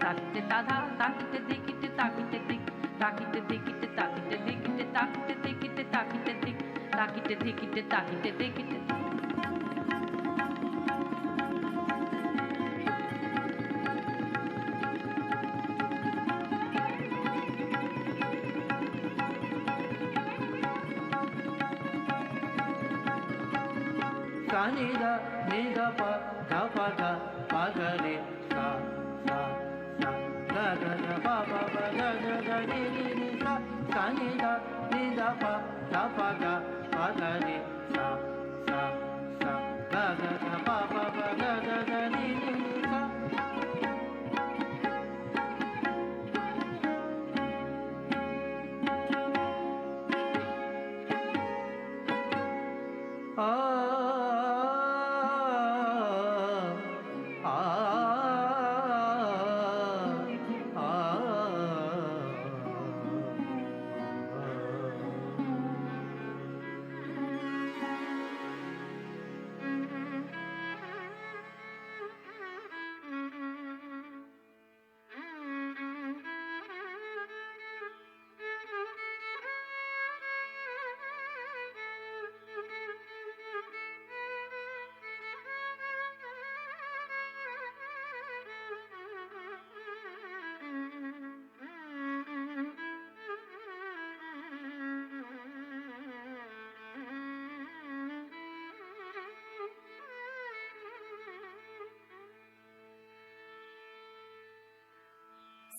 তাকিতে তাধা তাকিতে দেখিতে তাকিতে দিক তাকিতে দেখিতে তাকিতে দেখিতে তাকিতে দেখিতে তাকিতে দিক তাকিতে দেখিতে তাকিতে দেখিতে Sani da ni da pa da pa ga re sa sa sa ga ga ga pa pa ga ga ga ni ni sa sani da ni da pa ga re sa sa sa ga ga ga pa ga ga ga ni sa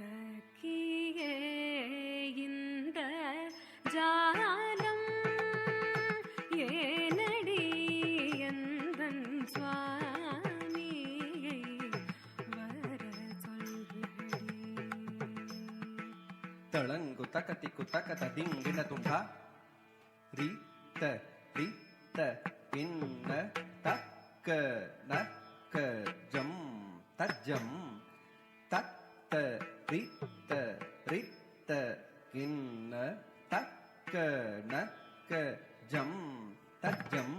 சகியே இந்த ஜாலம் ஏனடி எந்தன் சுவாமியை வர சொல்லுடி தளங்கு தக்கத்திக்கு தக்கத திங்கிட துண்டா ரீத்த ரீத்த இன்ன தக்க நக்க ஜம் தஜம் தத்த ரித்த ரித்த கிண்ண தக்க நக்க ஜம் தஜம்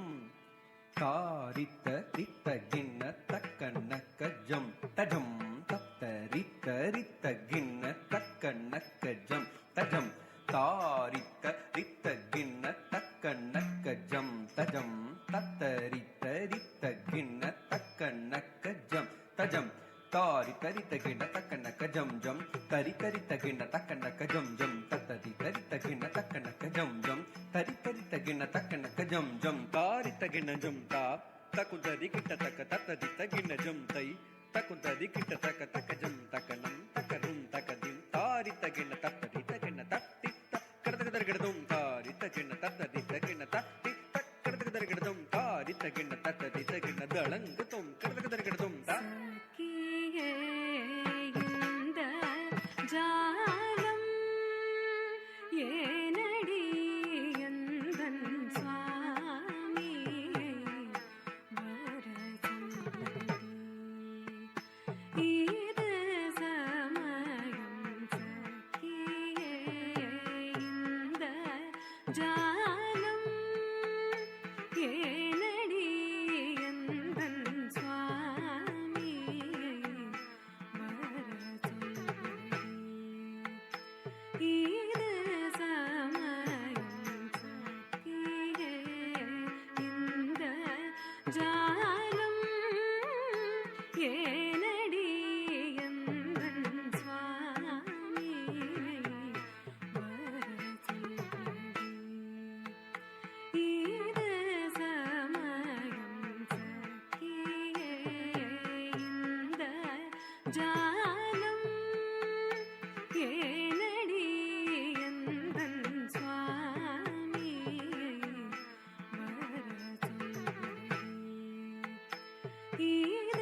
தாரித்த ரித்த கிண்ண தக்க நக்க ஜம் தஜம் தத்த ரித்த ரித்த கிண்ண தக்க நக்க ஜம் தஜம் தாரித்த ரித்த கிண்ண தக்க நக்க ஜம் தஜம் தத்த ரித்த ரித்த கிண்ண தக்க நக்க ஜம் தஜம் தாரி தரி தகின தக்கன கஜம் ஜம் தரி தரி தகின தக்கன கஜம் ஜம் தத்தரி தரி தகின தக்கன கஜம் ஜம் தரி தரி தகின தக்கன கஜம் ஜம் தாரி தகின ஜம் தா தகுந்தரி கிட்ட தக்க தத்தரி தகின ஜம் தை தகுந்தரி கிட்ட தக்க தக்க ஜம் தக்கனம் தக்கரும் தக்கதிம் தாரி தகின தத்தரி தகின தத்தி கடதகதர்கடதும் தாரி தகின தத்தரி தகின தத்தி கடதகதர்கடதும் தாரி தகின தத்தரி தகின தளங்குதும் கடதகதர்கடதும் தா ஜாலம் ஏனடி எந்தன் சுவாமியை வர சொல்லுடி இது சமயம் சகியே இந்த ஜாலம் ஏனடி எந்தன் சுவாமியை வர சொல்லுடி இது சமயம் சகியே இந்த ஜாலம் ஏனடி எந்தன் சுவாமியை வர சொல்லுடி இது சமயம் சகியே இந்த ஜாலம் ஏனடி எந்தன் சுவாமியை வர சொல்லுடி இது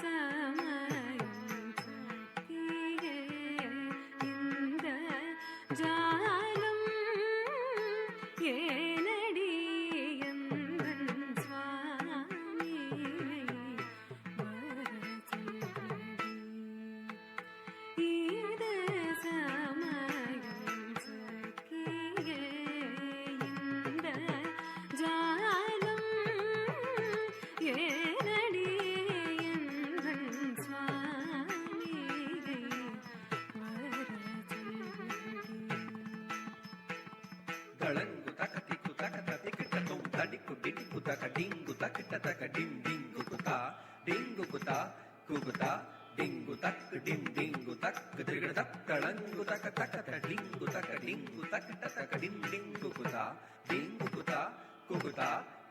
சமயம் சகியே இந்த ஜாலம் ஏனடி எந்தன் சுவாமியை வர சொல்லுடி தளங்கு தகதி குதக திகிட்டதும் தடிக்கு டிடிக்கு தக டிங்கு தகிட்ட தக டிம் டிங்கு குதா டிங்கு குதா குகுதா டிங்கு தக்கு டிம் டிங்கு தக்கு திகிட தளங்கு தக தக டிங்கு தக டிங்கு தகிட்ட தக டிம் டிங்கு குதா டிங்கு குதா குகுதா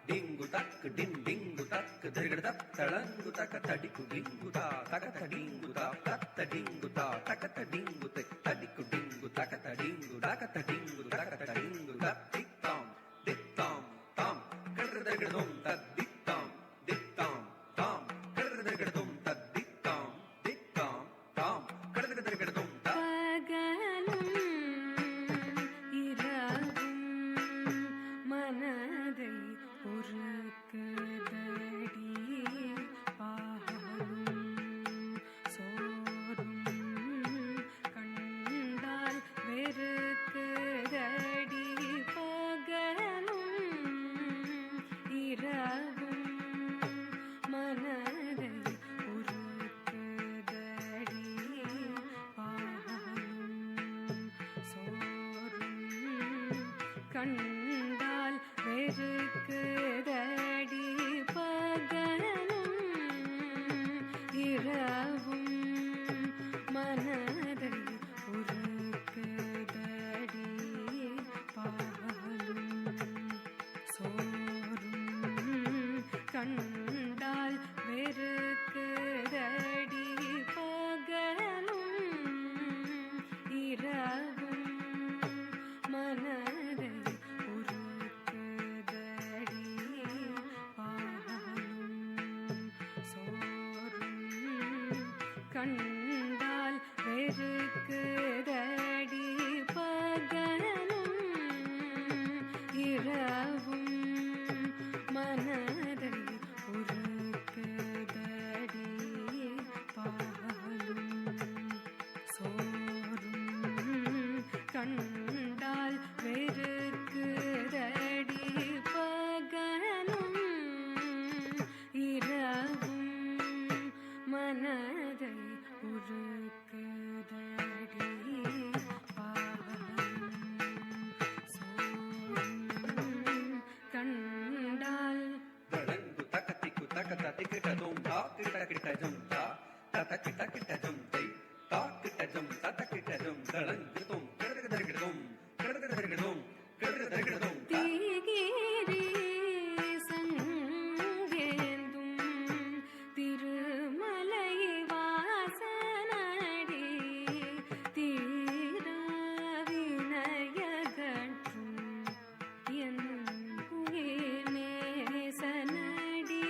டிங்கு தக்கு டிம் டிங்கு தக்கு திகிட தளங்கு தக தடிக்கு டிங்கு தா தக டிங்கு தா தத்த டிங்கு தா தக டிங்கு தடிக்கு டிங்கு தக டிங்கு தக டிங்கு தக டிங்கு தித்தாம் தித்தாம் தாம் கர்தகடும் தத்தித்தாம் தித்தாம் தாம் கர்தகடும் தத்தித்தாம் தித்தாம் தாம் கர்தகடும் பகலும் இரவும் மனதை உருக்குதடி பாலும் சோறும் கண்டால் வெறுக்குதடி பகலும் இரவும் மனதை உருக்குதடி பாலும் சோறும் கண்டால் வெறுக்குதடி பகலும் இரவும் மனதை உருக்குதடி பாலும் சோறும் கண்டால் வெறுக்குதடி பகலும் இரவும் மனதை உருக்குதடி பாலும் சோறும் கண்டால் வெறுக்குதடி பகலும் இரவும் மனதை உருக்குதடி பாலும் சோறும் கண்டால் வெறுக்குதடி பகலும் இரவும் மனதை உருக்குதடி பாலும் சோறும் கண்டால் தளங்கு தகதி குதக திகிட்டதும் தாக்கிட்டகிட்டதும் தா ததகிட்டகிட்டதும் தை தாக்கிட்டதும் ததகிட்டதும் தளங்குதும் கர்தகடும் கர்தகடும் கர்தகடும் தீகிரி சங்கேந்தும் திருமலை வாசனடி தீராவினயகற்றும் என் உயிர் நேசனடி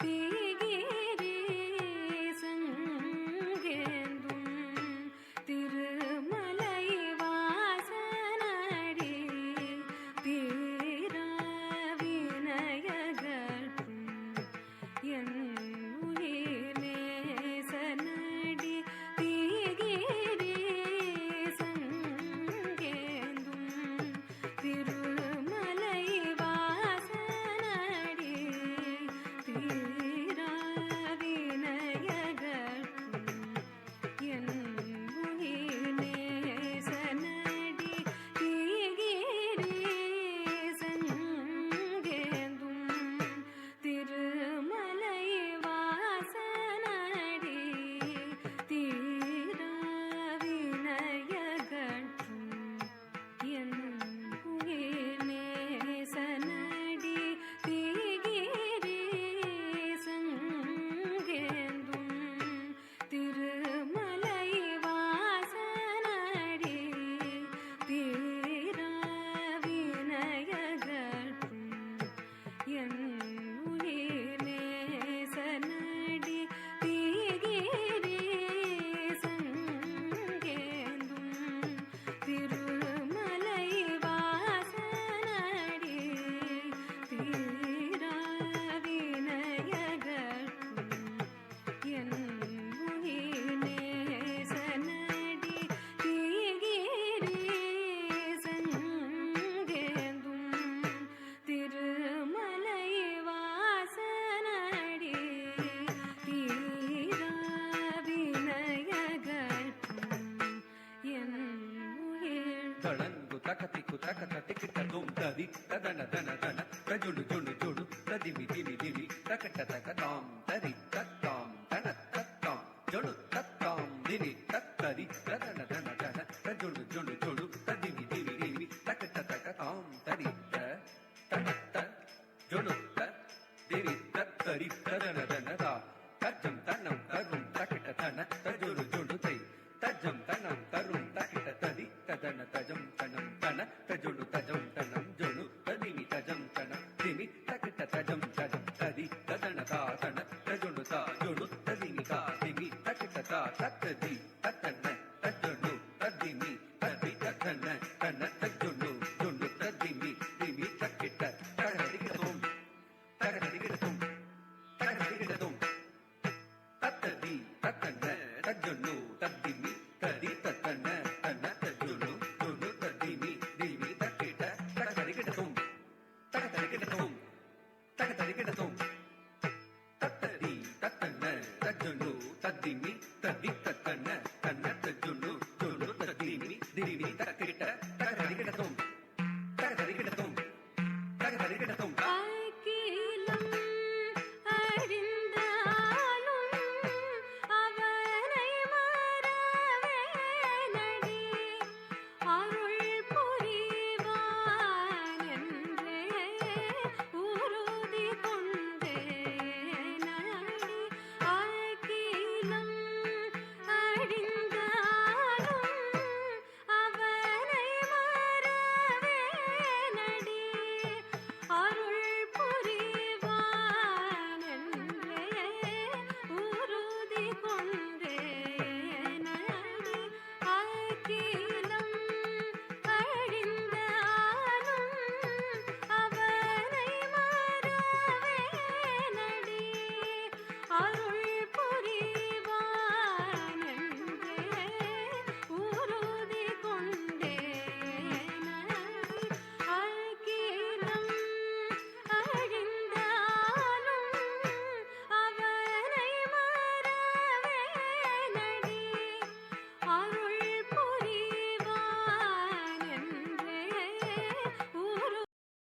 தீகிரி சங்கேந்தும் திருமலை வாசனடி தீராவினயகற்றும் என் உயிர் நேசனடி தீகிரி சங்கேந்தும் திருமலை வாசனடி தீராவினயகற்றும் என் உயிர் நேசனடி தீகிரி சங்கேந்தும் திருமலை வாசனடி தீராவினயகற்றும் என் உயிர் நேசனடி தீகிரி சங்கேந்தும் திருமலை வாசனடி தீராவினயகற்றும் என் உயிர் நேசனடி தீகிரி சங்கேந்தும் திருமலை வாசனடி தீராவினயகற்றும் என் உயிர் நேசனடி தீகிரி சங்கேந்தும் திருமலை வாசனடி தீராவினயகற்றும் என் உயிர் தளங்கு తకతికు తకత తికిట దుమ్ తది తదన దన దన తజుడు జుడు జుడు తదిమి దిమి దిమి తకట తక తాం తరి తత్తాం తన తత్తాం జుడు తత్తాం దిని తత్తరి తదన దన దన తజుడు జుడు జుడు తదిమి దిమి దిమి తకట తక తాం తరి తన జుడు దిని తత్తరి తదన దన తా తజ్జం తనం తరుం తకట తన తజుడు జుడు తై తజ్జం తనం తరుం తకట తది తదన తజం తనం తన తజుడు తజం తనం జుడు తదిమి తజం తనం దిమి తకట తజం తజం తది తదన తా తన తజుడు తా జుడు తదిమి తా దిమి తకట తా తత్తది తతన తజుడు తదిమి తది తతన తన తజుడు జుడు తదిమి దిమి తకట తగదిగతుం తగదిగతుం తగదిగతుం తత్తది తతన తజుడు తదిమి తది తతన తన తజుడు జుడు తదిమి దిమి తకట తగదిగతుం తగదిగతుం తగదిగతుం తత్తది తతన తజుడు తదిమి తది తతన